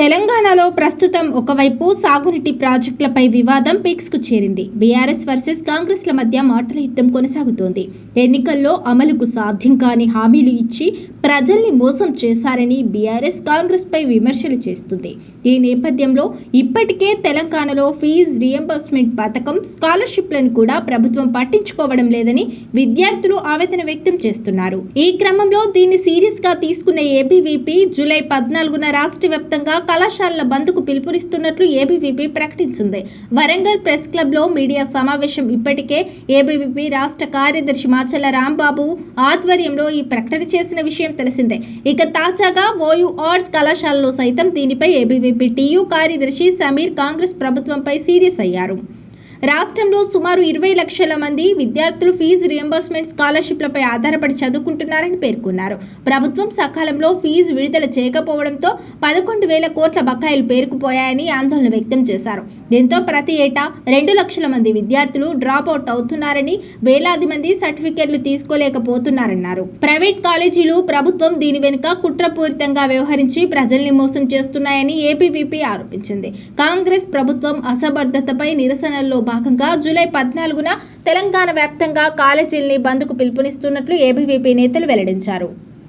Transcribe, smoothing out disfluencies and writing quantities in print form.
తెలంగాణలో ప్రస్తుతం ఒకవైపు సాగునీటి ప్రాజెక్టులపై వివాదం పీక్స్కు చేరింది. బీఆర్ఎస్ వర్సెస్ కాంగ్రెస్ల మధ్య మాటల యుద్ధం కొనసాగుతోంది. ఎన్నికల్లో అమలుకు సాధ్యం కాని హామీలు ఇచ్చి ప్రజల్ని మోసం చేశారని బీఆర్ఎస్ కాంగ్రెస్పై విమర్శలు చేస్తుంది. ఈ నేపథ్యంలో ఇప్పటికే తెలంగాణలో ఫీజు రీయింబర్స్మెంట్ పథకం, స్కాలర్షిప్లను కూడా ప్రభుత్వం పట్టించుకోవడం లేదని విద్యార్థులు ఆవేదన వ్యక్తం చేస్తున్నారు. ఈ క్రమంలో దీన్ని సీరియస్ గా తీసుకున్న ఏబీవీపీ జూలై 14న రాష్ట్ర వ్యాప్తంగా కళాశాలల బంద్కు పిలుపునిస్తున్నట్లు ఏబీవీపీ ప్రకటించింది. వరంగల్ ప్రెస్ క్లబ్ లో మీడియా సమావేశం ఇప్పటికే ఏబీవీపీ రాష్ట్ర కార్యదర్శి మాచల్ల రాంబాబు ఆధ్వర్యంలో ఈ ప్రకటన చేసిన విషయం తెలిసిందే. ఇక తాజాగా ఓయూ ఆర్ట్స్ కళాశాలలో సైతం దీనిపై ఏబీవీపీ టీయూ కార్యదర్శి సమీర్ కాంగ్రెస్ ప్రభుత్వంపై సీరియస్ అయ్యారు. రాష్ట్రంలో సుమారు 20 లక్షల మంది విద్యార్థులు ఫీజు రీయింబర్స్మెంట్ స్కాలర్షిప్లపై ఆధారపడి చదువుకుంటున్నారని పేర్కొన్నారు. ప్రభుత్వం సకాలంలో ఫీజు విడుదల చేయకపోవడంతో 11,000 కోట్ల బకాయిలు పేరుకుపోయాయని ఆందోళన వ్యక్తం చేశారు. దీంతో ప్రతి ఏటా 2 లక్షల మంది విద్యార్థులు డ్రాప్ అవుట్ అవుతున్నారని, వేలాది మంది సర్టిఫికెట్లు తీసుకోలేకపోతున్నారన్నారు. ప్రైవేట్ కాలేజీలు ప్రభుత్వం దీని వెనుక కుట్రపూరితంగా వ్యవహరించి ప్రజల్ని మోసం చేస్తున్నాయని ఏబీవీపీ ఆరోపించింది. కాంగ్రెస్ ప్రభుత్వం అసమర్థతపై నిరసనల్లో భాగంగా జూలై 14న తెలంగాణ వ్యాప్తంగా కాలేజీల్ని బంద్కు పిలుపునిస్తున్నట్లు ఏబీవీపీ నేతలు వెల్లడించారు.